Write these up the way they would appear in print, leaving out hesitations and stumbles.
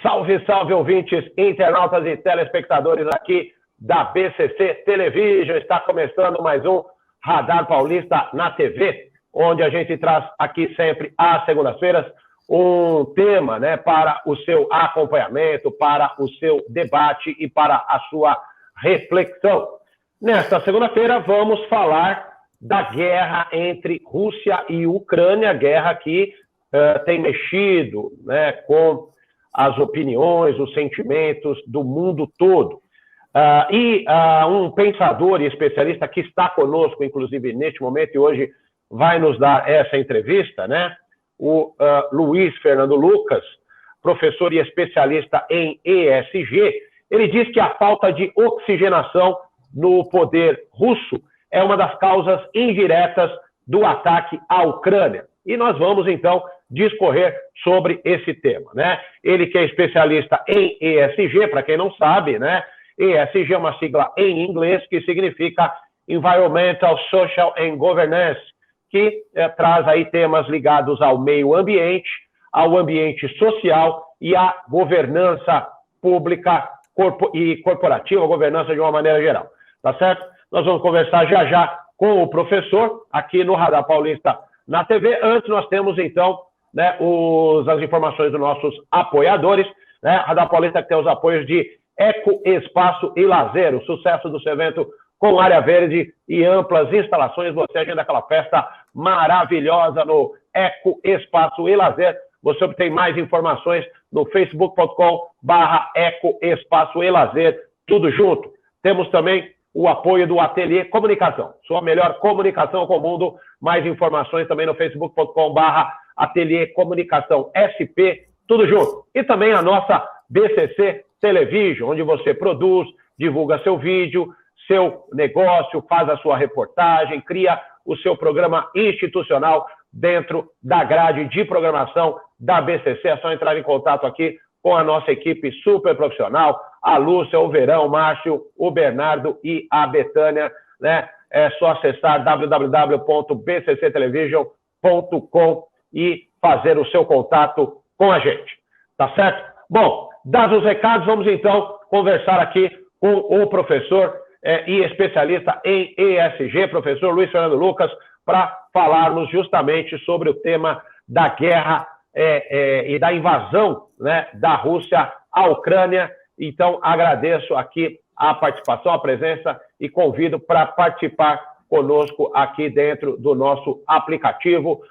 Salve, salve, ouvintes, internautas e telespectadores aqui da BCC Television. Está começando mais um Radar Paulista na TV, onde a gente traz aqui sempre às segundas-feiras um tema, para o seu acompanhamento, para o seu debate e para a sua reflexão. Nesta segunda-feira vamos falar da guerra entre Rússia e Ucrânia, guerra que tem mexido com as opiniões, os sentimentos do mundo todo. Um pensador e especialista que está conosco, inclusive, neste momento, e hoje vai nos dar essa entrevista, o Luiz Fernando Lucas, professor e especialista em ESG, ele diz que a falta de oxigenação no poder russo é uma das causas indiretas do ataque à Ucrânia. E nós vamos, então, discorrer sobre esse tema, Ele que é especialista em ESG, para quem não sabe, ESG é uma sigla em inglês que significa Environmental, Social and Governance, que traz aí temas ligados ao meio ambiente, ao ambiente social e à governança pública e corporativa, governança de uma maneira geral, tá certo? Nós vamos conversar já com o professor aqui no Radar Paulista na TV. Antes nós temos, então, as informações dos nossos apoiadores, Radar Paulista que tem os apoios de Eco Espaço e Lazer, o sucesso do seu evento com área verde e amplas instalações. Você agenda aquela festa maravilhosa no Eco Espaço e Lazer. Você obtém mais informações no facebook.com/Eco Espaço e Lazer, tudo junto. Temos também o apoio do Ateliê Comunicação, sua melhor comunicação com o mundo. Mais informações também no facebook.com/Ateliê Comunicação SP, tudo junto. E também a nossa BCC Television, onde você produz, divulga seu vídeo, seu negócio, faz a sua reportagem, cria o seu programa institucional dentro da grade de programação da BCC. É só entrar em contato aqui com a nossa equipe super profissional, a Lúcia, o Verão, o Márcio, o Bernardo e a Betânia, É só acessar www.bcctelevision.com e fazer o seu contato com a gente, tá certo? Bom, dados os recados, vamos então conversar aqui com o professor e especialista em ESG, professor Luiz Fernando Lucas, para falarmos justamente sobre o tema da guerra e da invasão da Rússia à Ucrânia. Então, agradeço aqui a participação, a presença e convido para participar conosco aqui dentro do nosso aplicativo.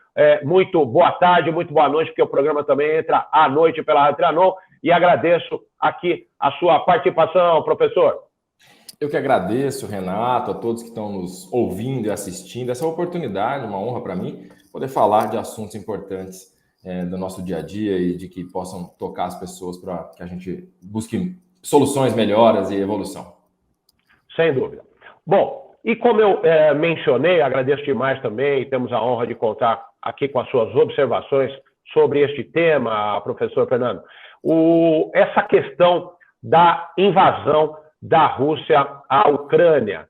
Muito boa tarde, muito boa noite, porque o programa também entra à noite pela Rádio Trianon, e agradeço aqui a sua participação, professor. Eu que agradeço, Renato, a todos que estão nos ouvindo e assistindo. Essa oportunidade, uma honra para mim, poder falar de assuntos importantes do nosso dia a dia e de que possam tocar as pessoas para que a gente busque soluções melhoras e evolução. Sem dúvida. Bom, e como eu mencionei, agradeço demais também, temos a honra de contar aqui com as suas observações sobre este tema, professor Fernando. Essa questão da invasão da Rússia à Ucrânia.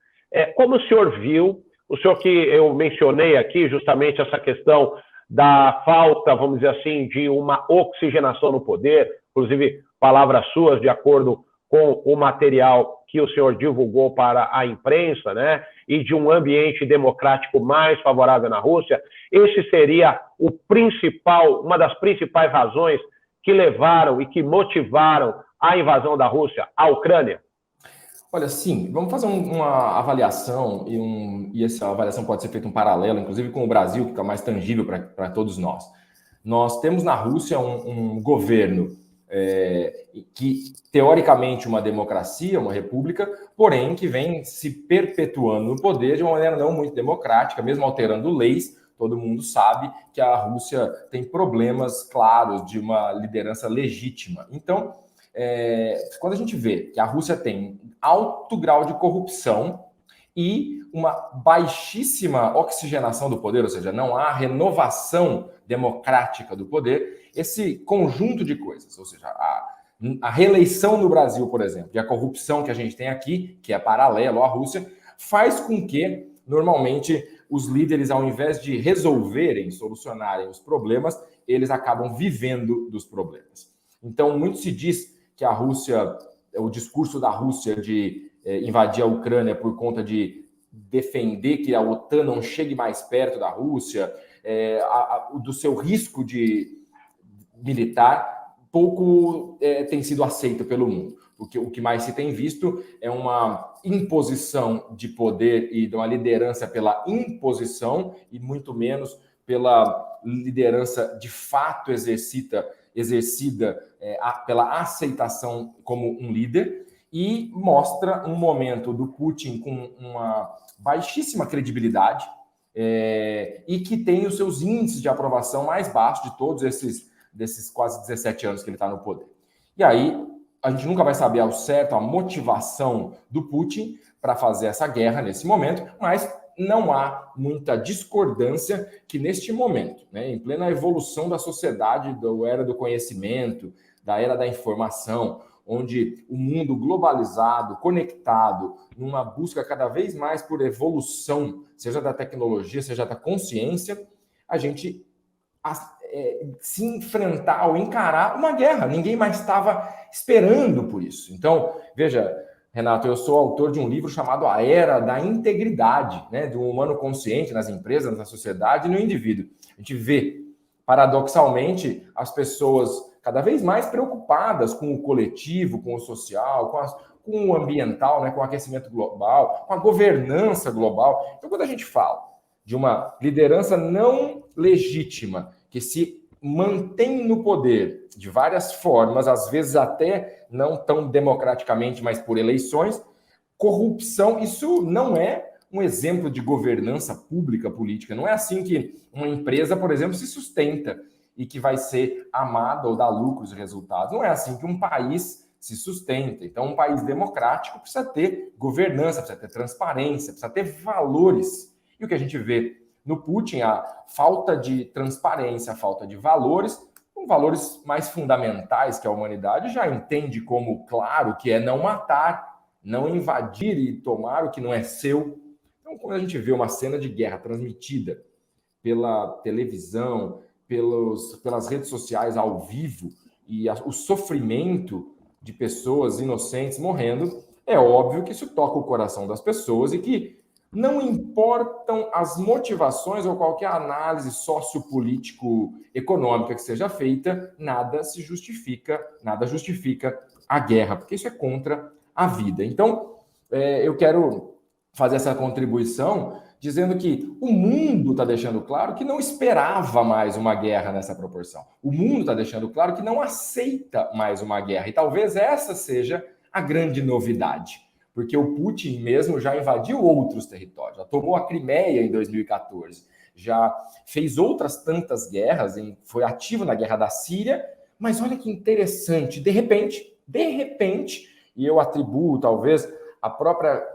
Como o senhor viu, o senhor que eu mencionei aqui, justamente essa questão da falta, vamos dizer assim, de uma oxigenação no poder, inclusive palavras suas, de acordo com o material que o senhor divulgou para a imprensa, e de um ambiente democrático mais favorável na Rússia, esse seria uma das principais razões que levaram e que motivaram a invasão da Rússia à Ucrânia? Olha, sim, vamos fazer uma avaliação, e essa avaliação pode ser feita um paralelo, inclusive com o Brasil, que está mais tangível para todos nós. Nós temos na Rússia um governo que, teoricamente, uma democracia, uma república, porém que vem se perpetuando no poder de uma maneira não muito democrática, mesmo alterando leis. Todo mundo sabe que a Rússia tem problemas claros de uma liderança legítima. Então, quando a gente vê que a Rússia tem alto grau de corrupção e uma baixíssima oxigenação do poder, ou seja, não há renovação democrática do poder, esse conjunto de coisas, ou seja, a reeleição no Brasil, por exemplo, e a corrupção que a gente tem aqui, que é paralelo à Rússia, faz com que, normalmente, os líderes, ao invés de resolverem, solucionarem os problemas, eles acabam vivendo dos problemas. Então, muito se diz que a Rússia, o discurso da Rússia de invadir a Ucrânia por conta de defender que a OTAN não chegue mais perto da Rússia, do seu risco de militar, pouco tem sido aceito pelo mundo. Porque o que mais se tem visto é uma imposição de poder e de uma liderança pela imposição e muito menos pela liderança de fato exercida pela aceitação como um líder, e mostra um momento do Putin com uma baixíssima credibilidade e que tem os seus índices de aprovação mais baixos de todos desses quase 17 anos que ele está no poder. E aí, a gente nunca vai saber ao certo a motivação do Putin para fazer essa guerra nesse momento, mas não há muita discordância que neste momento, né, em plena evolução da sociedade, da era do conhecimento, da era da informação, onde o mundo globalizado, conectado, numa busca cada vez mais por evolução, seja da tecnologia, seja da consciência, a gente se enfrentar ou encarar uma guerra. Ninguém mais estava esperando por isso. Então, veja, Renato, eu sou autor de um livro chamado A Era da Integridade, né, do humano consciente nas empresas, na sociedade e no indivíduo. A gente vê, paradoxalmente, as pessoas cada vez mais preocupadas com o coletivo, com o social, com o ambiental, né, com o aquecimento global, com a governança global. Então, quando a gente fala de uma liderança não legítima, que se mantém no poder de várias formas, às vezes até não tão democraticamente, mas por eleições, corrupção, isso não é um exemplo de governança pública política. Não é assim que uma empresa, por exemplo, se sustenta e que vai ser amada ou dar lucros e resultados. Não é assim que um país se sustenta. Então, um país democrático precisa ter governança, precisa ter transparência, precisa ter valores. E o que a gente vê no Putin, a falta de transparência, a falta de valores, com valores mais fundamentais que a humanidade já entende como claro que é não matar, não invadir e tomar o que não é seu. Então, quando a gente vê uma cena de guerra transmitida pela televisão, pelas redes sociais ao vivo, e o sofrimento de pessoas inocentes morrendo, é óbvio que isso toca o coração das pessoas e que não importam as motivações ou qualquer análise sociopolítico-econômica que seja feita, nada justifica a guerra, porque isso é contra a vida. Então, eu quero fazer essa contribuição dizendo que o mundo está deixando claro que não esperava mais uma guerra nessa proporção. O mundo está deixando claro que não aceita mais uma guerra. E talvez essa seja a grande novidade. Porque o Putin mesmo já invadiu outros territórios, já tomou a Crimeia em 2014, já fez outras tantas guerras, foi ativo na guerra da Síria, mas olha que interessante, de repente, e eu atribuo talvez a própria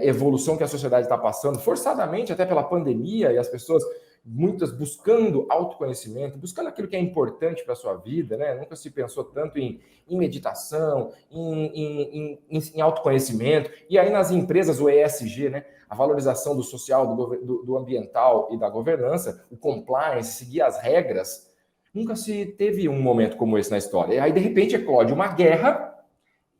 evolução que a sociedade está passando, forçadamente até pela pandemia, e as pessoas, muitas buscando autoconhecimento, buscando aquilo que é importante para a sua vida, né? Nunca se pensou tanto em meditação, em autoconhecimento, e aí nas empresas o ESG, né? A valorização do social, do ambiental e da governança, o compliance, seguir as regras, nunca se teve um momento como esse na história. E aí, de repente, eclode uma guerra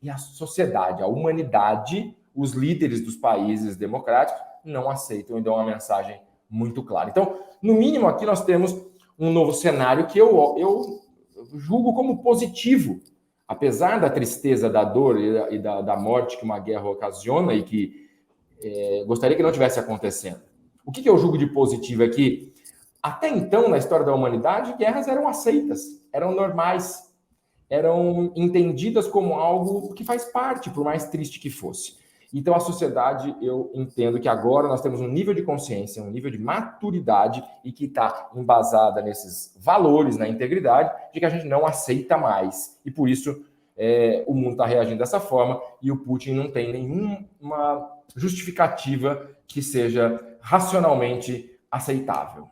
e a sociedade, a humanidade, os líderes dos países democráticos não aceitam e dão uma mensagem muito clara. Então, no mínimo, aqui nós temos um novo cenário que eu julgo como positivo, apesar da tristeza, da dor e da morte que uma guerra ocasiona e que gostaria que não tivesse acontecendo. O que eu julgo de positivo é que, até então, na história da humanidade, guerras eram aceitas, eram normais, eram entendidas como algo que faz parte, por mais triste que fosse. Então, a sociedade, eu entendo que agora nós temos um nível de consciência, um nível de maturidade e que está embasada nesses valores, na integridade, de que a gente não aceita mais. E por isso o mundo está reagindo dessa forma e o Putin não tem nenhuma justificativa que seja racionalmente aceitável.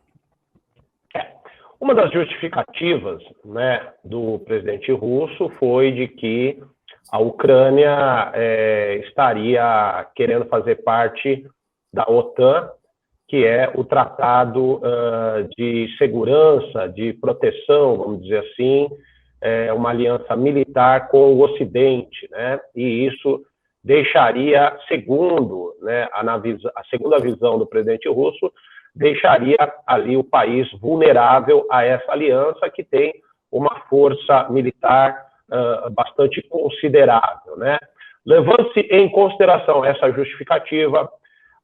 Uma das justificativas, né, do presidente russo foi de que a Ucrânia estaria querendo fazer parte da OTAN, que é o Tratado de Segurança, de Proteção, vamos dizer assim, uma aliança militar com o Ocidente, né? E isso deixaria, segundo, né, a segunda visão do presidente russo, deixaria ali o país vulnerável a essa aliança que tem uma força militar bastante considerável, né? Levando-se em consideração essa justificativa,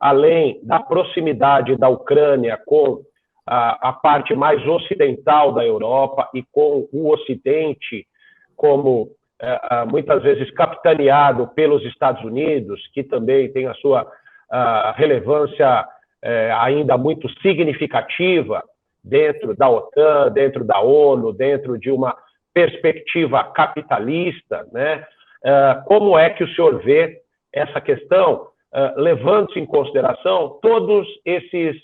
além da proximidade da Ucrânia com a parte mais ocidental da Europa e com o Ocidente como muitas vezes capitaneado pelos Estados Unidos, que também tem a sua relevância ainda muito significativa dentro da OTAN, dentro da ONU, dentro de uma perspectiva capitalista, né? Como é que o senhor vê essa questão, levando-se em consideração todos esses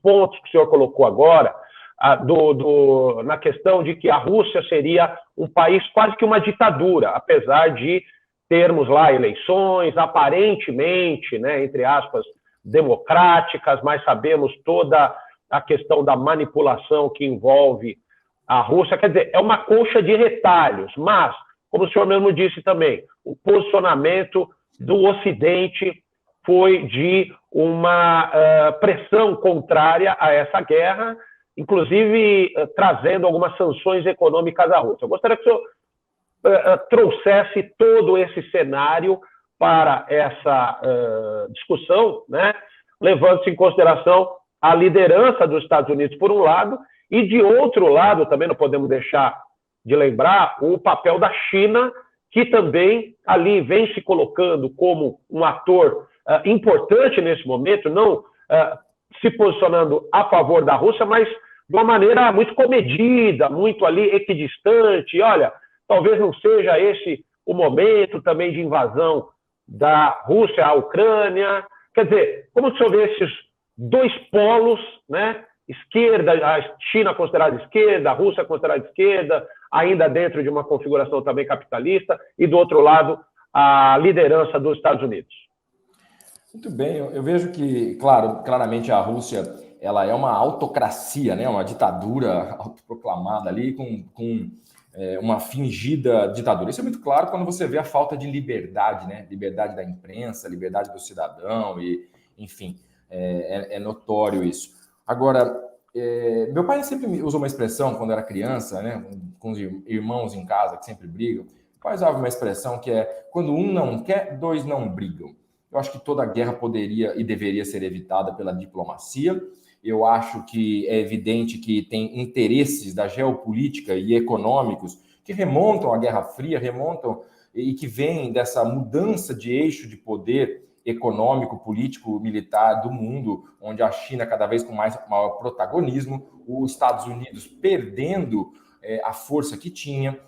pontos que o senhor colocou agora, na questão de que a Rússia seria um país quase que uma ditadura, apesar de termos lá eleições, aparentemente, né, entre aspas, democráticas, mas sabemos toda a questão da manipulação que envolve a Rússia. Quer dizer, é uma colcha de retalhos, mas, como o senhor mesmo disse também, o posicionamento do Ocidente foi de uma pressão contrária a essa guerra, inclusive trazendo algumas sanções econômicas à Rússia. Eu gostaria que o senhor trouxesse todo esse cenário para essa discussão, né? Levando-se em consideração a liderança dos Estados Unidos, por um lado, e de outro lado, também não podemos deixar de lembrar o papel da China, que também ali vem se colocando como um ator importante nesse momento, não se posicionando a favor da Rússia, mas de uma maneira muito comedida, muito ali equidistante. Olha, talvez não seja esse o momento também de invasão da Rússia à Ucrânia. Quer dizer, como o senhor vê esses dois polos, né? Esquerda, a China considerada esquerda, a Rússia considerada esquerda, ainda dentro de uma configuração também capitalista, e do outro lado, a liderança dos Estados Unidos. Muito bem, eu vejo que, claramente a Rússia ela é uma autocracia, né? Uma ditadura autoproclamada ali com uma fingida ditadura. Isso é muito claro quando você vê a falta de liberdade, né? Liberdade da imprensa, liberdade do cidadão, e, enfim, é notório isso. Agora, meu pai sempre usou uma expressão quando era criança, né? Com os irmãos em casa que sempre brigam. O pai usava uma expressão que é: quando um não quer, dois não brigam. Eu acho que toda guerra poderia e deveria ser evitada pela diplomacia. Eu acho que é evidente que tem interesses da geopolítica e econômicos que remontam à Guerra Fria, remontam e que vêm dessa mudança de eixo de poder econômico, político, militar do mundo, onde a China cada vez com maior protagonismo, os Estados Unidos perdendo a força que tinha.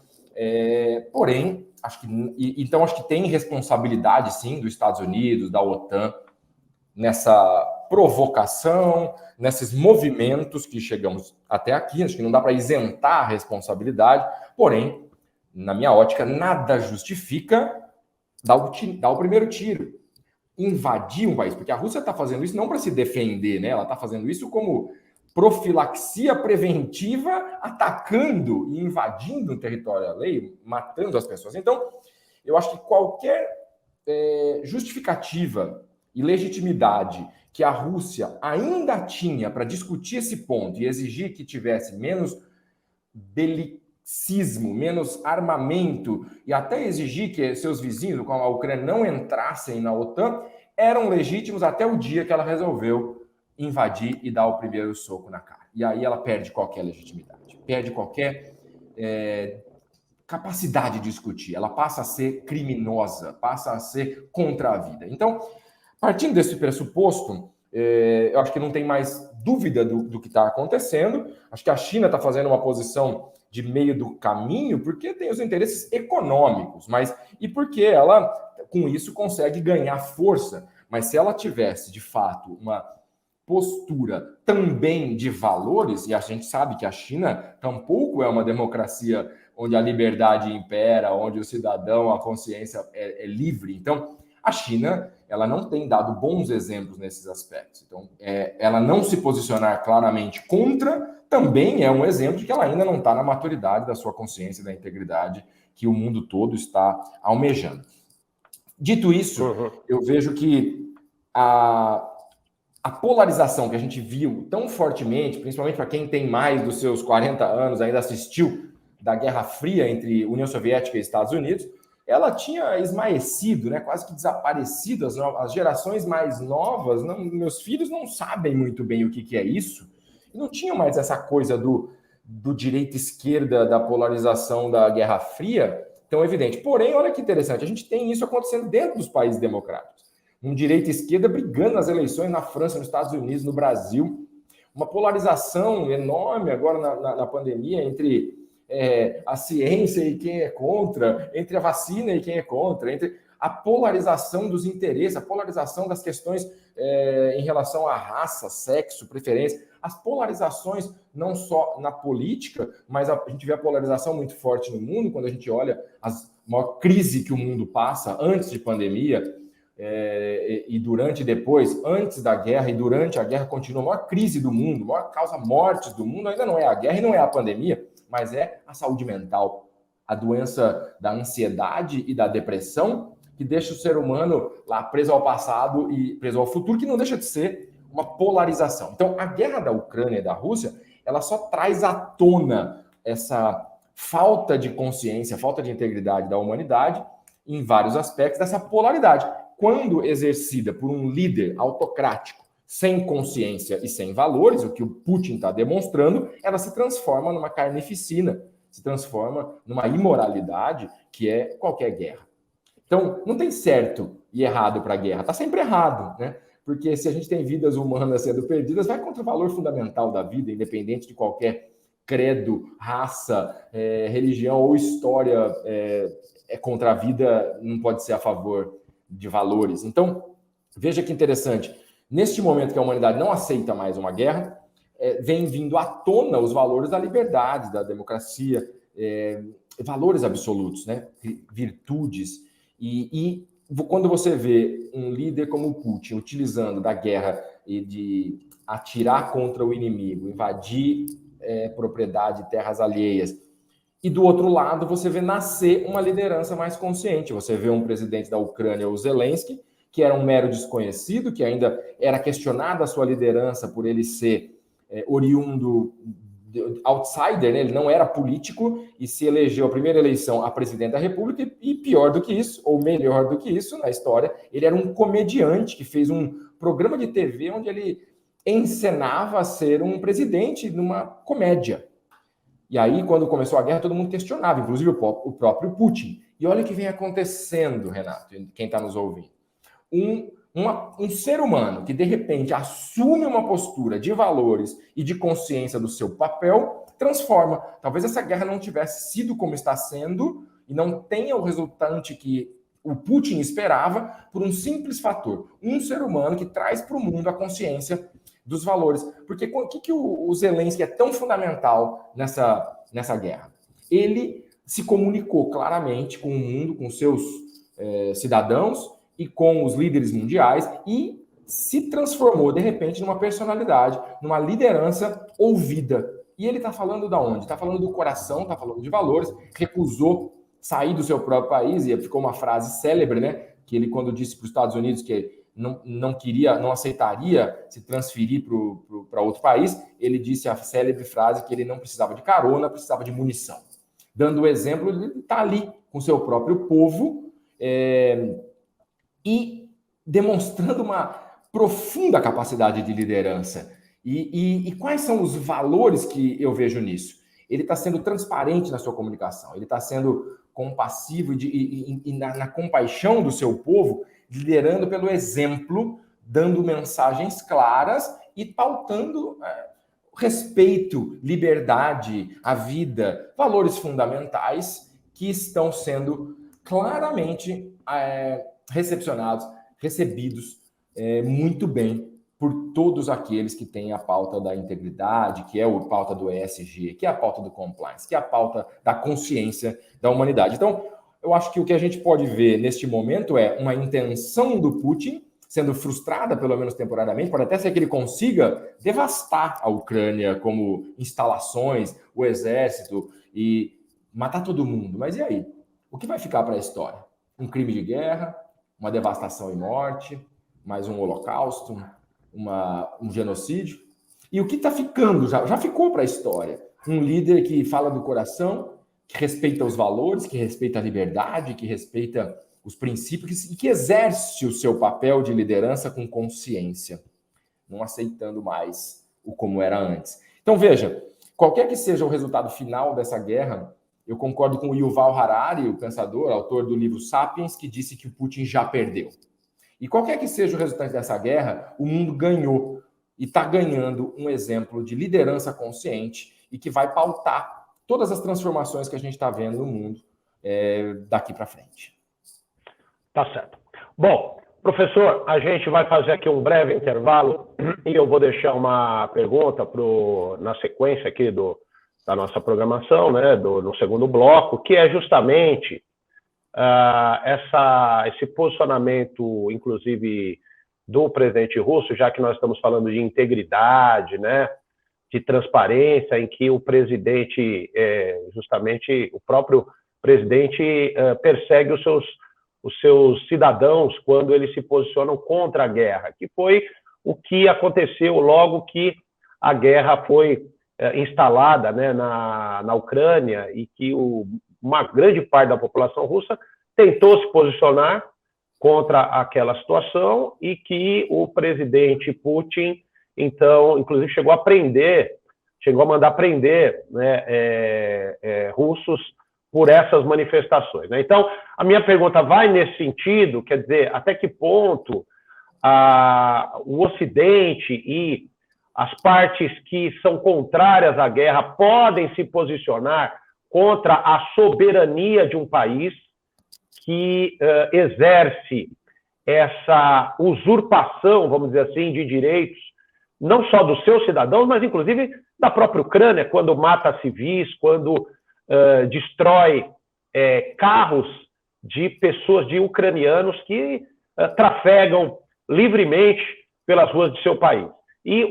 Porém, acho que tem responsabilidade, sim, dos Estados Unidos, da OTAN, nessa provocação, nesses movimentos que chegamos até aqui. Acho que não dá para isentar a responsabilidade, porém, na minha ótica, nada justifica dar o primeiro tiro, invadir um país, porque a Rússia está fazendo isso não para se defender, né? Ela está fazendo isso como profilaxia preventiva, atacando e invadindo um território alheio, matando as pessoas. Então, eu acho que qualquer justificativa e legitimidade que a Rússia ainda tinha para discutir esse ponto e exigir que tivesse menos belicismo, menos armamento, e até exigir que seus vizinhos, como a Ucrânia, não entrassem na OTAN, eram legítimos até o dia que ela resolveu invadir e dar o primeiro soco na cara. E aí ela perde qualquer legitimidade, perde qualquer capacidade de discutir. Ela passa a ser criminosa, passa a ser contra a vida. Então, partindo desse pressuposto, eu acho que não tem mais dúvida do que está acontecendo. Acho que a China está fazendo uma posição de meio do caminho porque tem os interesses econômicos, e porque ela, com isso, consegue ganhar força. Mas se ela tivesse, de fato, uma postura também de valores, e a gente sabe que a China tampouco é uma democracia onde a liberdade impera, onde o cidadão, a consciência é livre. Então, a China ela não tem dado bons exemplos nesses aspectos. Então, ela não se posicionar claramente contra também é um exemplo de que ela ainda não está na maturidade da sua consciência e da integridade que o mundo todo está almejando. Dito isso, eu vejo que a polarização que a gente viu tão fortemente, principalmente para quem tem mais dos seus 40 anos, ainda assistiu da Guerra Fria entre União Soviética e Estados Unidos, ela tinha esmaecido, né, quase que desaparecido. As gerações mais novas, meus filhos não sabem muito bem o que é isso, e não tinha mais essa coisa do direita-esquerda, da polarização da Guerra Fria tão evidente. Porém, olha que interessante, a gente tem isso acontecendo dentro dos países democráticos. Direita e esquerda brigando nas eleições na França, nos Estados Unidos, no Brasil. Uma polarização enorme agora na pandemia entre a ciência e quem é contra, entre a vacina e quem é contra, entre a polarização dos interesses, a polarização das questões em relação à raça, sexo, preferência. As polarizações não só na política, mas a gente vê a polarização muito forte no mundo, quando a gente olha a maior crise que o mundo passa antes de pandemia, e durante e depois, antes da guerra e durante a guerra, continua a maior crise do mundo, a maior causa mortes do mundo, ainda não é a guerra e não é a pandemia, mas é a saúde mental, a doença da ansiedade e da depressão, que deixa o ser humano lá preso ao passado e preso ao futuro, que não deixa de ser uma polarização. Então, a guerra da Ucrânia e da Rússia, ela só traz à tona essa falta de consciência, falta de integridade da humanidade em vários aspectos dessa polaridade. Quando exercida por um líder autocrático, sem consciência e sem valores, o que o Putin está demonstrando, ela se transforma numa carnificina, se transforma numa imoralidade que é qualquer guerra. Então, não tem certo e errado para a guerra, está sempre errado, né? Porque se a gente tem vidas humanas sendo perdidas, vai contra o valor fundamental da vida, independente de qualquer credo, raça, religião ou história, contra a vida, não pode ser a favor de valores. Então, veja que interessante, neste momento que a humanidade não aceita mais uma guerra, vem vindo à tona os valores da liberdade, da democracia, valores absolutos, né? Virtudes, e quando você vê um líder como o Putin utilizando da guerra e de atirar contra o inimigo, invadir propriedade, terras alheias, e do outro lado você vê nascer uma liderança mais consciente. Você vê um presidente da Ucrânia, o Zelensky, que era um mero desconhecido, que ainda era questionada a sua liderança por ele ser oriundo outsider, né? Ele não era político e se elegeu a primeira eleição a presidente da República e pior do que isso, ou melhor do que isso na história, ele era um comediante que fez um programa de TV onde ele encenava ser um presidente numa comédia. E aí, quando começou a guerra, todo mundo questionava, inclusive o próprio Putin. E olha o que vem acontecendo, Renato, quem está nos ouvindo. Um ser humano que, de repente, assume uma postura de valores e de consciência do seu papel, transforma. Talvez essa guerra não tivesse sido como está sendo e não tenha o resultante que o Putin esperava por um simples fator. Um ser humano que traz para o mundo a consciência dos valores. Porque o que o Zelensky é tão fundamental nessa guerra? Ele se comunicou claramente com o mundo, com seus cidadãos e com os líderes mundiais e se transformou, de repente, numa personalidade, numa liderança ouvida. E ele está falando da onde? Está falando do coração, está falando de valores, recusou sair do seu próprio país, e ficou uma frase célebre, né? Que ele, quando disse para os Estados Unidos que não aceitaria se transferir para outro país, ele disse a célebre frase que ele não precisava de carona, precisava de munição. Dando o exemplo, ele está ali com o seu próprio povo e demonstrando uma profunda capacidade de liderança. E quais são os valores que eu vejo nisso? Ele está sendo transparente na sua comunicação, ele está sendo compassivo na compaixão do seu povo, liderando pelo exemplo, dando mensagens claras e pautando respeito, liberdade, a vida, valores fundamentais que estão sendo claramente recebidos muito bem por todos aqueles que têm a pauta da integridade, que é a pauta do ESG, que é a pauta do compliance, que é a pauta da consciência da humanidade. Então, eu acho que o que a gente pode ver neste momento é uma intenção do Putin sendo frustrada, pelo menos temporariamente. Pode até ser que ele consiga devastar a Ucrânia como instalações, o exército e matar todo mundo. Mas e aí? O que vai ficar para a história? Um crime de guerra, uma devastação e morte, mais um holocausto, um genocídio? E o que está ficando? Já ficou para a história. Um líder que fala do coração, que respeita os valores, que respeita a liberdade, que respeita os princípios e que exerce o seu papel de liderança com consciência, não aceitando mais o como era antes. Então, veja, qualquer que seja o resultado final dessa guerra, eu concordo com o Yuval Harari, o pensador, autor do livro Sapiens, que disse que o Putin já perdeu. E qualquer que seja o resultado dessa guerra, o mundo ganhou e está ganhando um exemplo de liderança consciente e que vai pautar todas as transformações que a gente está vendo no mundo daqui para frente. Tá certo. Bom, professor, a gente vai fazer aqui um breve intervalo e eu vou deixar uma pergunta na sequência aqui da nossa programação, né, no segundo bloco, que é justamente esse posicionamento, inclusive, do presidente russo, já que nós estamos falando de integridade, né, de transparência, em que o presidente, justamente o próprio presidente, persegue os seus cidadãos quando eles se posicionam contra a guerra, que foi o que aconteceu logo que a guerra foi instalada, né, na Ucrânia, e que uma grande parte da população russa tentou se posicionar contra aquela situação e que o presidente Putin, então, inclusive chegou a mandar prender, né, russos por essas manifestações, né? Então, a minha pergunta vai nesse sentido, quer dizer, até que ponto o Ocidente e as partes que são contrárias à guerra podem se posicionar contra a soberania de um país que exerce essa usurpação, vamos dizer assim, de direitos, não só dos seus cidadãos, mas inclusive da própria Ucrânia, quando mata civis, quando destrói carros de pessoas, de ucranianos que trafegam livremente pelas ruas de seu país. E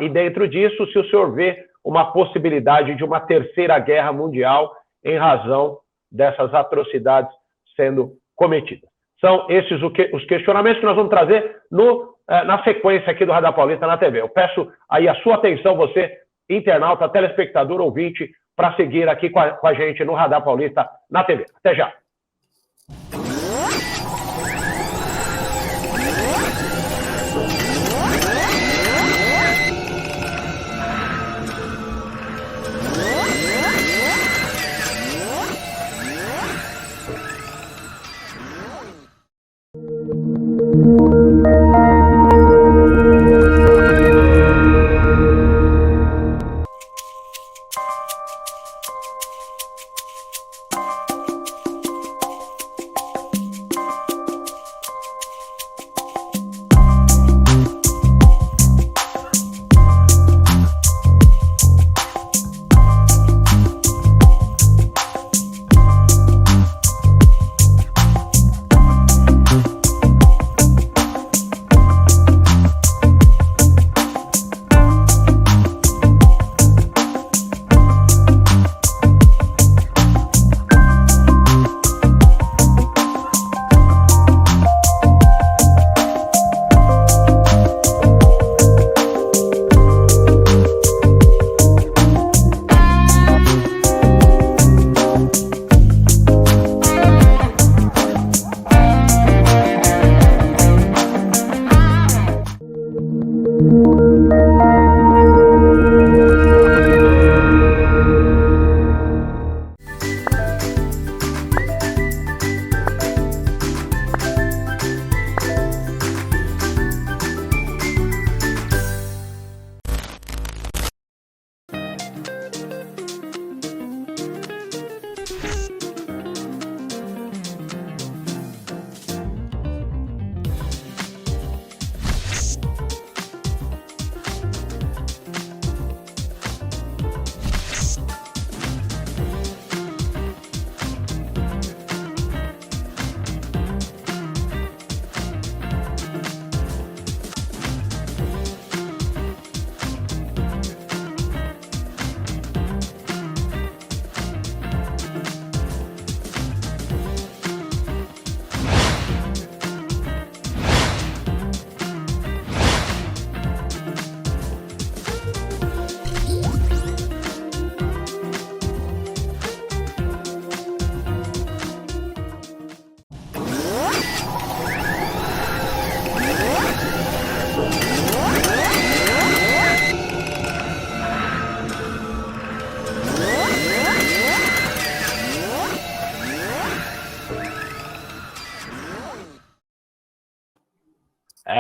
dentro disso, se o senhor vê uma possibilidade de uma terceira guerra mundial em razão dessas atrocidades sendo cometidas. São esses os questionamentos que nós vamos trazer na sequência aqui do Radar Paulista na TV. Eu peço aí a sua atenção, você, internauta, telespectador, ouvinte, para seguir aqui com a gente no Radar Paulista na TV. Até já!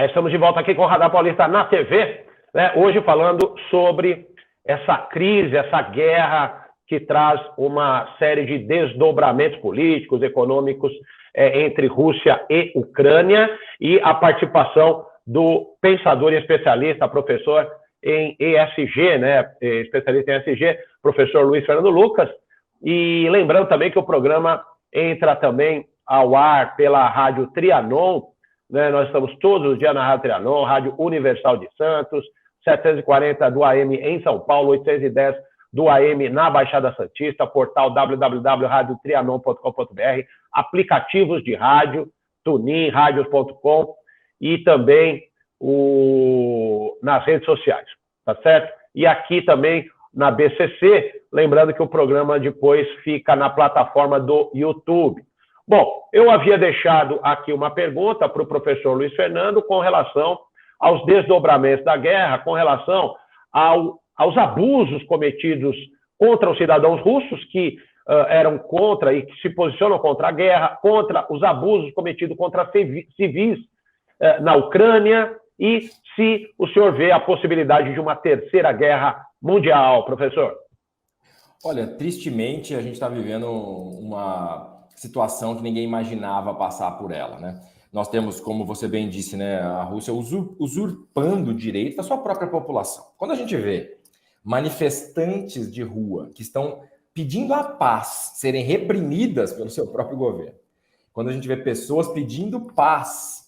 Estamos de volta aqui com o Radar Paulista na TV, né? Hoje falando sobre essa crise, essa guerra que traz uma série de desdobramentos políticos, econômicos entre Rússia e Ucrânia, e a participação do pensador e especialista, professor em ESG, né? Especialista em ESG, professor Luiz Fernando Lucas. E lembrando também que o programa entra também ao ar pela Rádio Trianon, né? Nós estamos todos os dias na Rádio Trianon, Rádio Universal de Santos, 740 do AM em São Paulo, 810 do AM na Baixada Santista, portal www.radiotrianon.com.br, aplicativos de rádio, TuneIn, radios.com e também nas redes sociais, tá certo? E aqui também na BCC, lembrando que o programa depois fica na plataforma do YouTube. Bom, eu havia deixado aqui uma pergunta para o professor Luiz Fernando com relação aos desdobramentos da guerra, com relação aos abusos cometidos contra os cidadãos russos que eram contra e que se posicionam contra a guerra, contra os abusos cometidos contra civis na Ucrânia, e se o senhor vê a possibilidade de uma terceira guerra mundial, professor. Olha, tristemente, a gente está vivendo uma situação que ninguém imaginava passar por ela, né? Nós temos, como você bem disse, né, a Rússia usurpando o direito da sua própria população. Quando a gente vê manifestantes de rua que estão pedindo a paz serem reprimidas pelo seu próprio governo, quando a gente vê pessoas pedindo paz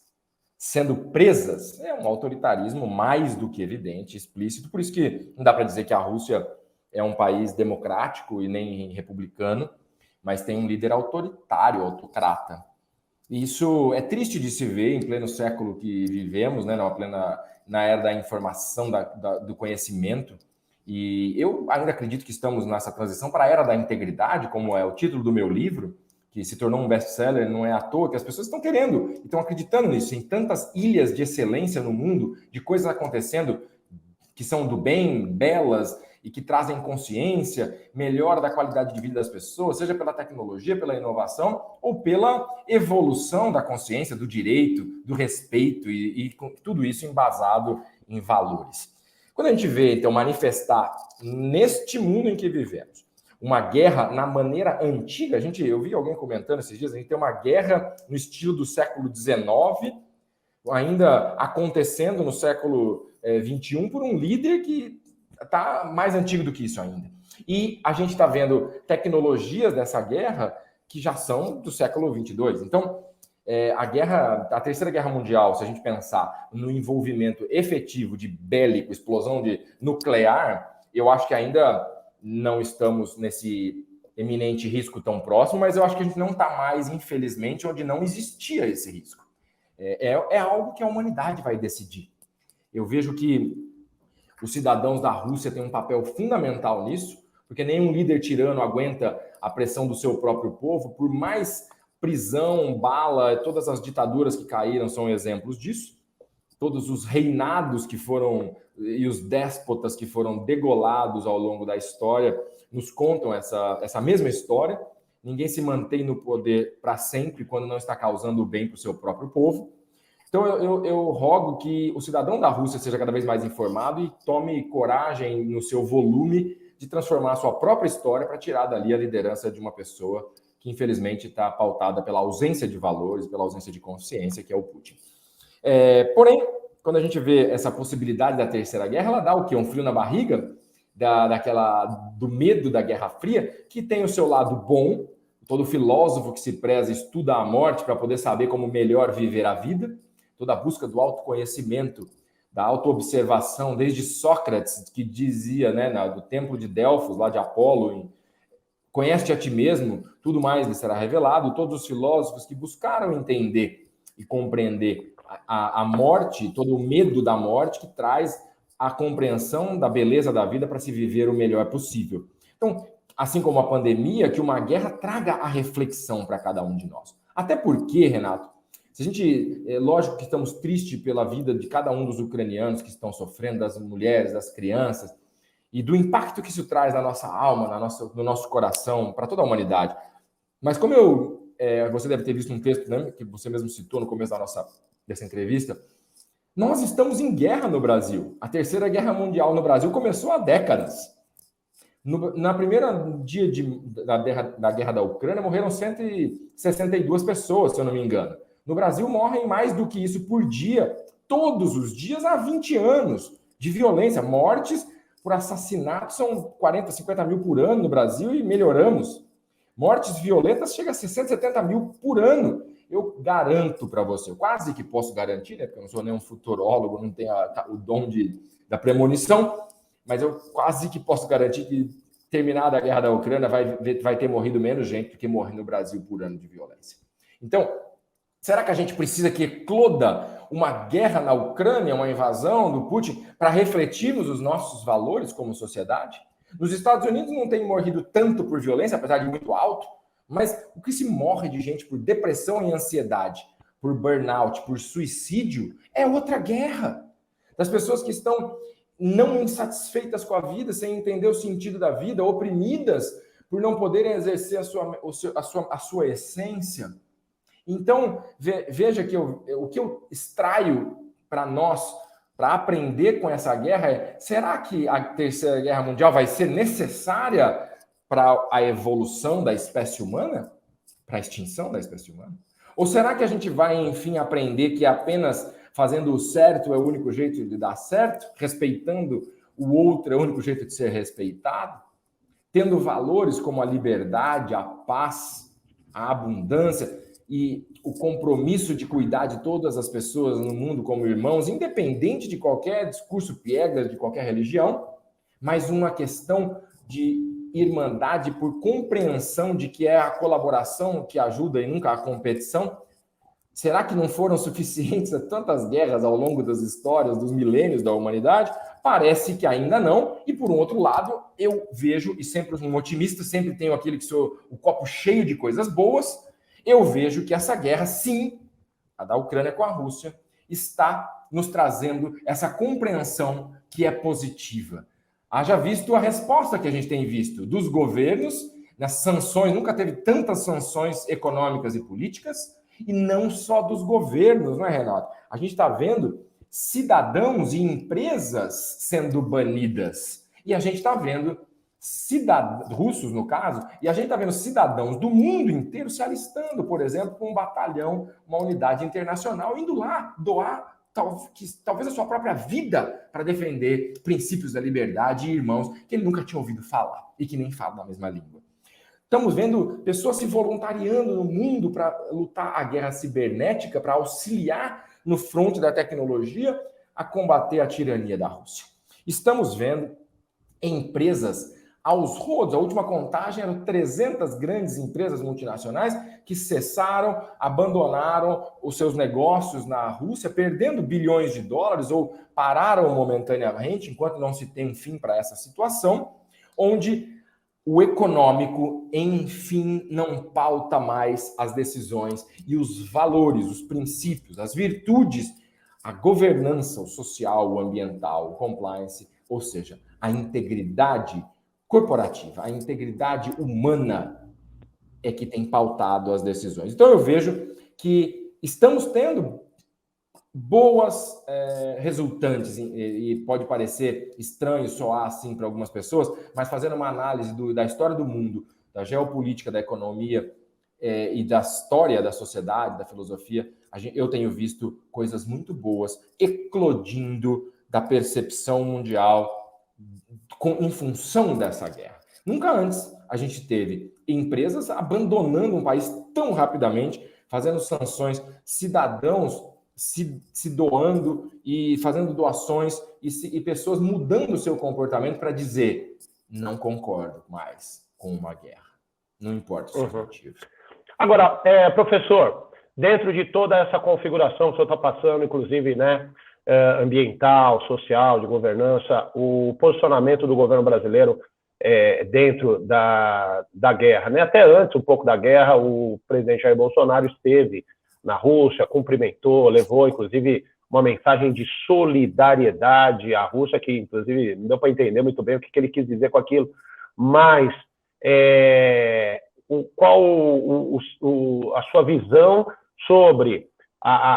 sendo presas, é um autoritarismo mais do que evidente, explícito. Por isso que não dá para dizer que a Rússia é um país democrático e nem republicano, mas tem um líder autoritário, autocrata. E isso é triste de se ver em pleno século que vivemos, né, na era da informação, do conhecimento. E eu ainda acredito que estamos nessa transição para a era da integridade, como é o título do meu livro, que se tornou um best-seller. Não é à toa que as pessoas estão querendo, estão acreditando nisso, em tantas ilhas de excelência no mundo, de coisas acontecendo que são do bem, belas, e que trazem consciência, melhora da qualidade de vida das pessoas, seja pela tecnologia, pela inovação, ou pela evolução da consciência, do direito, do respeito, e tudo isso embasado em valores. Quando a gente vê, então, manifestar neste mundo em que vivemos uma guerra na maneira antiga, eu vi alguém comentando esses dias, a gente tem uma guerra no estilo do século XIX, ainda acontecendo no século XXI, por um líder que está mais antigo do que isso ainda. E a gente está vendo tecnologias dessa guerra que já são do século 22. Então, a Terceira Guerra Mundial, se a gente pensar no envolvimento efetivo de bélico, explosão de nuclear, eu acho que ainda não estamos nesse eminente risco tão próximo, mas eu acho que a gente não está mais, infelizmente, onde não existia esse risco. É algo que a humanidade vai decidir. Eu vejo que os cidadãos da Rússia têm um papel fundamental nisso, porque nenhum líder tirano aguenta a pressão do seu próprio povo, por mais prisão, bala, todas as ditaduras que caíram são exemplos disso. Todos os reinados que foram, e os déspotas que foram degolados ao longo da história, nos contam essa mesma história. Ninguém se mantém no poder para sempre quando não está causando o bem para o seu próprio povo. Então, eu rogo que o cidadão da Rússia seja cada vez mais informado e tome coragem no seu volume de transformar a sua própria história para tirar dali a liderança de uma pessoa que, infelizmente, está pautada pela ausência de valores, pela ausência de consciência, que é o Putin. Porém, quando a gente vê essa possibilidade da Terceira Guerra, ela dá o quê? Um frio na barriga do medo da Guerra Fria, que tem o seu lado bom. Todo filósofo que se preza estuda a morte para poder saber como melhor viver a vida. Toda a busca do autoconhecimento, da autoobservação, desde Sócrates, que dizia, né, do templo de Delfos, lá de Apolo, conhece-te a ti mesmo, tudo mais lhe será revelado. Todos os filósofos que buscaram entender e compreender a morte, todo o medo da morte, que traz a compreensão da beleza da vida para se viver o melhor possível. Então, assim como a pandemia, que uma guerra traga a reflexão para cada um de nós. Até porque, Renato, se a gente, lógico que estamos tristes pela vida de cada um dos ucranianos que estão sofrendo, das mulheres, das crianças, e do impacto que isso traz na nossa alma, no nosso coração, para toda a humanidade. Mas como você deve ter visto um texto, né, que você mesmo citou no começo dessa entrevista, Nós estamos em guerra no Brasil. A Terceira Guerra Mundial no Brasil começou há décadas. Na primeira dia da guerra da Ucrânia, morreram 162 pessoas, se eu não me engano. No Brasil, morrem mais do que isso por dia, todos os dias, há 20 anos de violência. Mortes por assassinato são 40, 50 mil por ano no Brasil e melhoramos. Mortes violentas chegam a 60, 70 mil por ano. Eu garanto para você, eu quase que posso garantir, né, porque eu não sou nenhum futurólogo, não tenho o dom da premonição, mas eu quase que posso garantir que, terminada a guerra da Ucrânia, vai ter morrido menos gente do que morre no Brasil por ano de violência. Então, será que a gente precisa que ecloda uma guerra na Ucrânia, uma invasão do Putin, para refletirmos os nossos valores como sociedade? Nos Estados Unidos não tem morrido tanto por violência, apesar de muito alto, mas o que se morre de gente por depressão e ansiedade, por burnout, por suicídio, é outra guerra. Das pessoas que estão não insatisfeitas com a vida, sem entender o sentido da vida, oprimidas por não poderem exercer a sua essência. Então, veja que o que eu extraio para nós, para aprender com essa guerra é: será que a Terceira Guerra Mundial vai ser necessária para a evolução da espécie humana? Para a extinção da espécie humana? Ou será que a gente vai, enfim, aprender que apenas fazendo o certo é o único jeito de dar certo? Respeitando o outro é o único jeito de ser respeitado? Tendo valores como a liberdade, a paz, a abundância e o compromisso de cuidar de todas as pessoas no mundo como irmãos, independente de qualquer discurso piegas, de qualquer religião, mas uma questão de irmandade por compreensão de que é a colaboração que ajuda e nunca a competição. Será que não foram suficientes a tantas guerras ao longo das histórias, dos milênios da humanidade? Parece que ainda não. E, por um outro lado, eu vejo, e sempre um otimista, sempre tenho aquele que sou o copo cheio de coisas boas, eu vejo que essa guerra, sim, a da Ucrânia com a Rússia, está nos trazendo essa compreensão que é positiva. Haja visto a resposta que a gente tem visto dos governos, nas sanções, nunca teve tantas sanções econômicas e políticas, e não só dos governos, não é, Renato? A gente está vendo cidadãos e empresas sendo banidas. E a gente está vendo russos, no caso, e a gente está vendo cidadãos do mundo inteiro se alistando, por exemplo, com um batalhão, uma unidade internacional, indo lá doar talvez a sua própria vida para defender princípios da liberdade e irmãos que ele nunca tinha ouvido falar e que nem falam a mesma língua. Estamos vendo pessoas se voluntariando no mundo para lutar a guerra cibernética, para auxiliar no fronte da tecnologia a combater a tirania da Rússia. Estamos vendo empresas aos rodos. A última contagem eram 300 grandes empresas multinacionais que cessaram, abandonaram os seus negócios na Rússia, perdendo bilhões de dólares ou pararam momentaneamente, enquanto não se tem um fim para essa situação, onde o econômico, enfim, não pauta mais as decisões e os valores, os princípios, as virtudes, a governança, o social, o ambiental, o compliance, ou seja, a integridade corporativa, a integridade humana é que tem pautado as decisões. Então eu vejo que estamos tendo boas resultantes, e pode parecer estranho soar assim para algumas pessoas, mas fazendo uma análise da história do mundo, da geopolítica, da economia e da história da sociedade, da filosofia, eu tenho visto coisas muito boas eclodindo da percepção mundial em função dessa guerra. Nunca antes a gente teve empresas abandonando um país tão rapidamente, fazendo sanções, cidadãos se doando e fazendo doações e pessoas mudando o seu comportamento para dizer: não concordo mais com uma guerra. Não importa os motivos. Agora, professor, dentro de toda essa configuração que o senhor está passando, inclusive, né, ambiental, social, de governança, o posicionamento do governo brasileiro dentro da guerra, né? Até antes, um pouco da guerra, o presidente Jair Bolsonaro esteve na Rússia, cumprimentou, levou, inclusive, uma mensagem de solidariedade à Rússia, que, inclusive, não deu para entender muito bem o que ele quis dizer com aquilo, mas qual a sua visão sobre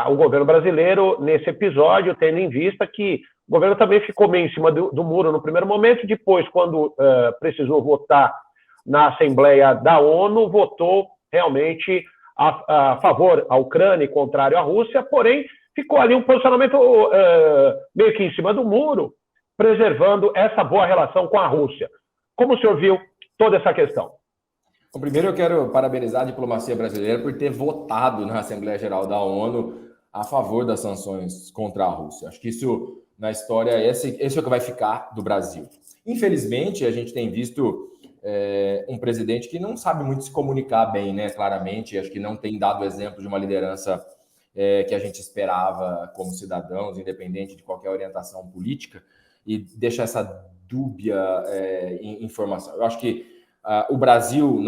o governo brasileiro nesse episódio, tendo em vista que o governo também ficou meio em cima do muro no primeiro momento, depois, quando precisou votar na Assembleia da ONU, votou realmente a favor à Ucrânia e contrário à Rússia, porém ficou ali um posicionamento meio que em cima do muro, preservando essa boa relação com a Rússia. Como o senhor viu toda essa questão? Bom, primeiro eu quero parabenizar a diplomacia brasileira por ter votado na Assembleia Geral da ONU a favor das sanções contra a Rússia. Acho que isso, na história, esse é o que vai ficar do Brasil. Infelizmente, a gente tem visto um presidente que não sabe muito se comunicar bem, né? Claramente, acho que não tem dado exemplo de uma liderança que a gente esperava como cidadãos, independente de qualquer orientação política, e deixa essa dúbia informação. Eu acho que o Brasil,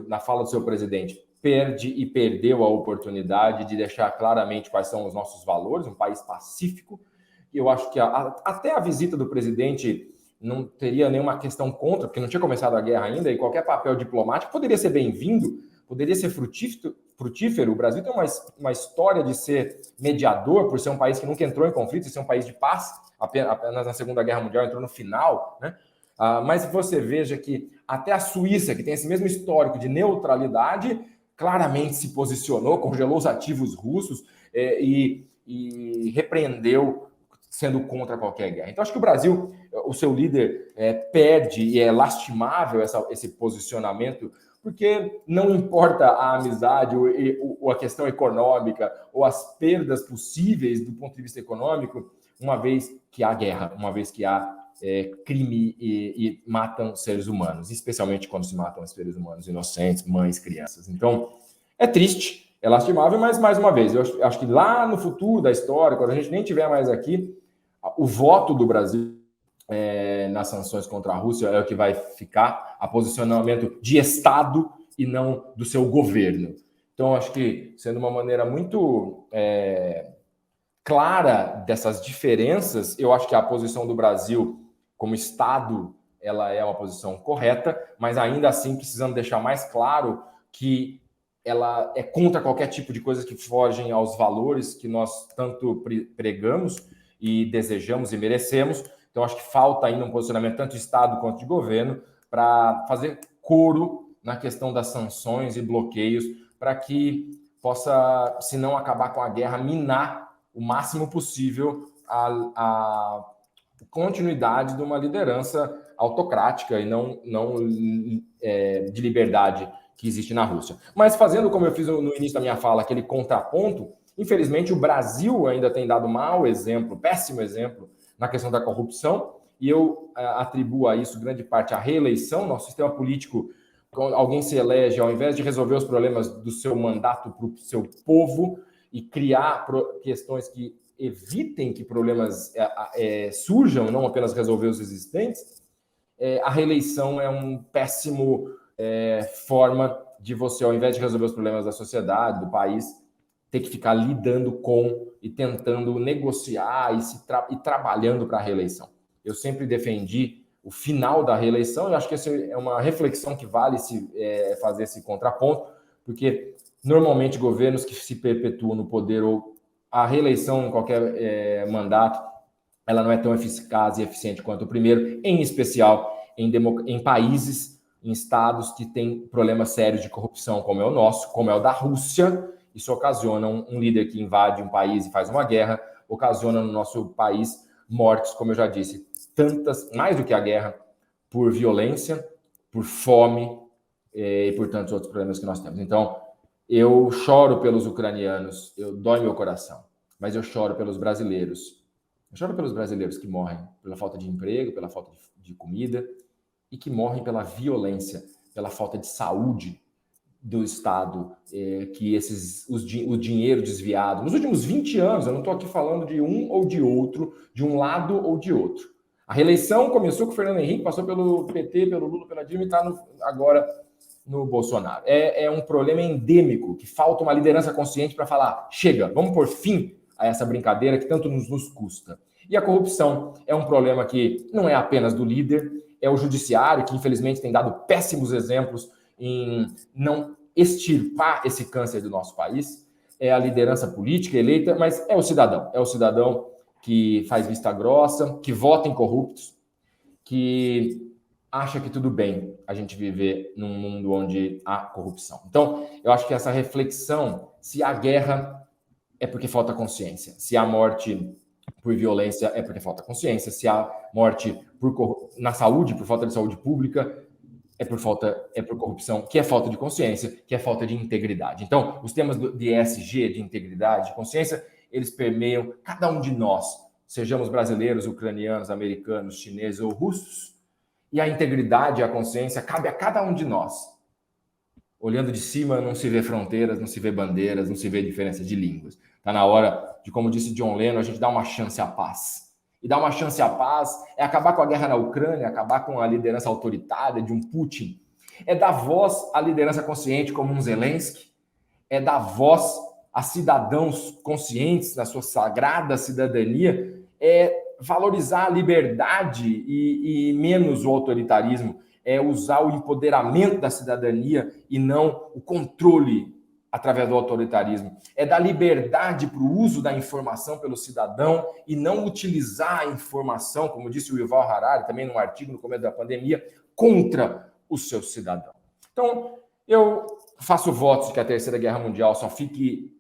na fala do seu presidente, perde e perdeu a oportunidade de deixar claramente quais são os nossos valores, um país pacífico. E eu acho que até a visita do presidente não teria nenhuma questão contra, porque não tinha começado a guerra ainda, e qualquer papel diplomático poderia ser bem-vindo, poderia ser frutífero. O Brasil tem uma história de ser mediador, por ser um país que nunca entrou em conflito, de ser um país de paz, apenas na Segunda Guerra Mundial entrou no final, né? Mas você veja que até a Suíça, que tem esse mesmo histórico de neutralidade, claramente se posicionou, congelou os ativos russos e repreendeu, sendo contra qualquer guerra. Então, acho que o Brasil, o seu líder, perde, e é lastimável esse posicionamento, porque não importa a amizade ou a questão econômica ou as perdas possíveis do ponto de vista econômico, uma vez que há guerra, uma vez que há crime e matam seres humanos, especialmente quando se matam seres humanos inocentes, mães, crianças. Então, é triste, é lastimável, mas, mais uma vez, eu acho que lá no futuro da história, quando a gente nem tiver mais aqui, o voto do Brasil nas sanções contra a Rússia é o que vai ficar, a posicionamento de Estado e não do seu governo. Então, acho que, sendo uma maneira muito clara dessas diferenças, eu acho que a posição do Brasil como Estado, ela é uma posição correta, mas ainda assim precisamos deixar mais claro que ela é contra qualquer tipo de coisa que fogem aos valores que nós tanto pregamos e desejamos e merecemos. Então, acho que falta ainda um posicionamento tanto de Estado quanto de governo para fazer coro na questão das sanções e bloqueios, para que possa, se não acabar com a guerra, minar o máximo possível a continuidade de uma liderança autocrática e não de liberdade que existe na Rússia. Mas fazendo como eu fiz no início da minha fala, aquele contraponto, infelizmente o Brasil ainda tem dado mau exemplo, péssimo exemplo, na questão da corrupção, e eu atribuo a isso grande parte à reeleição. Nosso sistema político, quando alguém se elege, ao invés de resolver os problemas do seu mandato para o seu povo e criar questões que evitem que problemas surjam, não apenas resolver os existentes, a reeleição é um péssimo forma de você, ao invés de resolver os problemas da sociedade, do país, ter que ficar lidando com e tentando negociar e trabalhando para a reeleição. Eu sempre defendi o final da reeleição, e acho que essa é uma reflexão que vale fazer esse contraponto, porque normalmente governos que se perpetuam no poder ou a reeleição em qualquer mandato, ela não é tão eficaz e eficiente quanto o primeiro, em especial em países, em estados que têm problemas sérios de corrupção, como é o nosso, como é o da Rússia. Isso ocasiona um líder que invade um país e faz uma guerra, ocasiona no nosso país mortes, como eu já disse, tantas, mais do que a guerra, por violência, por fome e por tantos outros problemas que nós temos. Então, eu choro pelos ucranianos, dói meu coração, mas eu choro pelos brasileiros. Eu choro pelos brasileiros que morrem pela falta de emprego, pela falta de comida, e que morrem pela violência, pela falta de saúde do Estado, que o dinheiro desviado. Nos últimos 20 anos, eu não estou aqui falando de um ou de outro, de um lado ou de outro. A reeleição começou com o Fernando Henrique, passou pelo PT, pelo Lula, pela Dilma e está agora no Bolsonaro. É um problema endêmico, que falta uma liderança consciente para falar, chega, vamos pôr fim a essa brincadeira que tanto nos custa. E a corrupção é um problema que não é apenas do líder, é o judiciário, que infelizmente tem dado péssimos exemplos em não extirpar esse câncer do nosso país. é a liderança política eleita, mas é o cidadão que faz vista grossa, que vota em corruptos, que acha que tudo bem a gente viver num mundo onde há corrupção. Então, eu acho que essa reflexão, se há guerra, é porque falta consciência. Se há morte por violência, é porque falta consciência. Se há morte na saúde, por falta de saúde pública, é por corrupção, que é falta de consciência, que é falta de integridade. Então, os temas de ESG, de integridade, de consciência, eles permeiam cada um de nós, sejamos brasileiros, ucranianos, americanos, chineses ou russos, e a integridade e a consciência cabe a cada um de nós. Olhando de cima, não se vê fronteiras, não se vê bandeiras, não se vê diferença de línguas. Está na hora de, como disse John Lennon, a gente dar uma chance à paz. E dar uma chance à paz é acabar com a guerra na Ucrânia, acabar com a liderança autoritária de um Putin. É dar voz à liderança consciente como um Zelensky. É dar voz a cidadãos conscientes na sua sagrada cidadania. É valorizar a liberdade e menos o autoritarismo. É usar o empoderamento da cidadania e não o controle através do autoritarismo. É dar liberdade para o uso da informação pelo cidadão e não utilizar a informação, como disse o Yuval Harari, também num artigo no começo da pandemia, contra o seu cidadão. Então, eu faço votos de que a Terceira Guerra Mundial só fique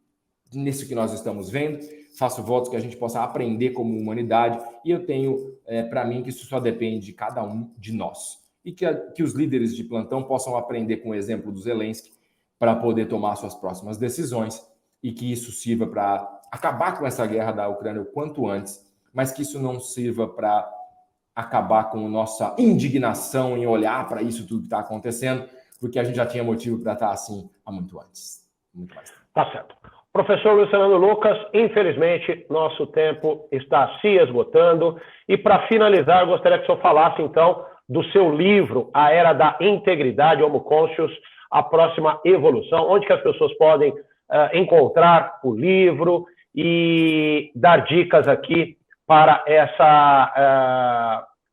nisso que nós estamos vendo, faço votos que a gente possa aprender como humanidade, e eu tenho para mim que isso só depende de cada um de nós. E que os líderes de plantão possam aprender com o exemplo do Zelensky para poder tomar suas próximas decisões e que isso sirva para acabar com essa guerra da Ucrânia o quanto antes, mas que isso não sirva para acabar com nossa indignação em olhar para isso tudo que está acontecendo, porque a gente já tinha motivo para estar assim há muito antes. Muito mais. Tá certo. Professor Luiz Fernando Lucas, infelizmente, nosso tempo está se esgotando. E para finalizar, gostaria que o senhor falasse, então, do seu livro, A Era da Integridade, Homo Conscious, a próxima evolução, onde que as pessoas podem encontrar o livro e dar dicas aqui para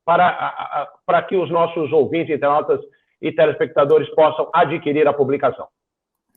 para que os nossos ouvintes, internautas e telespectadores possam adquirir a publicação.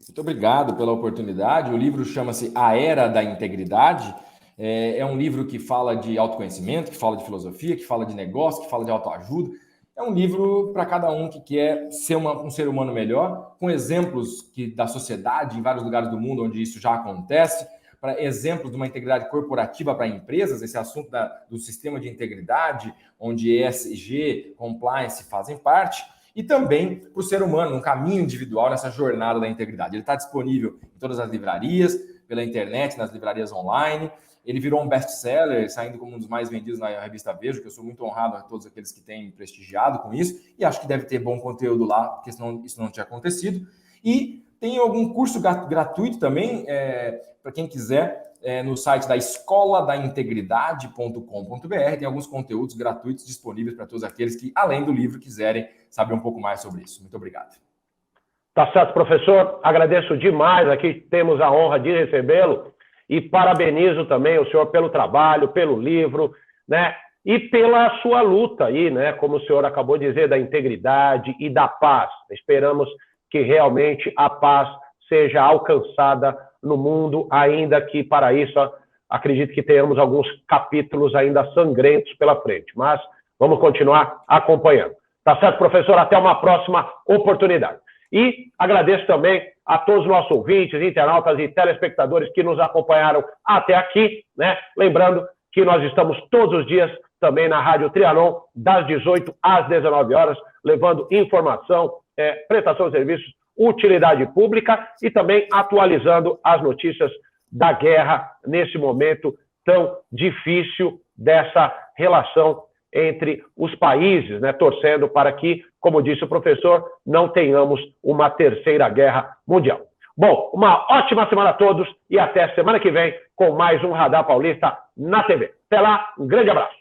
Muito obrigado pela oportunidade. O livro chama-se A Era da Integridade. É um livro que fala de autoconhecimento, que fala de filosofia, que fala de negócio, que fala de autoajuda. É um livro para cada um que quer ser um ser humano melhor, com exemplos da sociedade, em vários lugares do mundo onde isso já acontece, para exemplos de uma integridade corporativa para empresas, esse assunto do sistema de integridade, onde ESG, compliance fazem parte, e também para o ser humano, um caminho individual nessa jornada da integridade. Ele está disponível em todas as livrarias, pela internet, nas livrarias online. Ele virou um best-seller, saindo como um dos mais vendidos na revista Vejo, que eu sou muito honrado a todos aqueles que têm me prestigiado com isso, e acho que deve ter bom conteúdo lá, porque senão isso não tinha acontecido. E tem algum curso gratuito também, para quem quiser, no site da escoladaintegridade.com.br, tem alguns conteúdos gratuitos disponíveis para todos aqueles que, além do livro, quiserem saber um pouco mais sobre isso. Muito obrigado. Tá certo, professor. Agradeço demais. Aqui temos a honra de recebê-lo. E parabenizo também o senhor pelo trabalho, pelo livro, né? E pela sua luta aí, né? Como o senhor acabou de dizer, da integridade e da paz. Esperamos que realmente a paz seja alcançada no mundo, ainda que para isso acredito que tenhamos alguns capítulos ainda sangrentos pela frente. Mas vamos continuar acompanhando. Tá certo, professor? Até uma próxima oportunidade. E agradeço também a todos os nossos ouvintes, internautas e telespectadores que nos acompanharam até aqui, né? Lembrando que nós estamos todos os dias também na Rádio Trianon, das 18 às 19 horas, levando informação, prestação de serviços, utilidade pública e também atualizando as notícias da guerra nesse momento tão difícil dessa relação entre os países, né, torcendo para que, como disse o professor, não tenhamos uma terceira guerra mundial. Bom, uma ótima semana a todos e até semana que vem com mais um Radar Paulista na TV. Até lá, um grande abraço.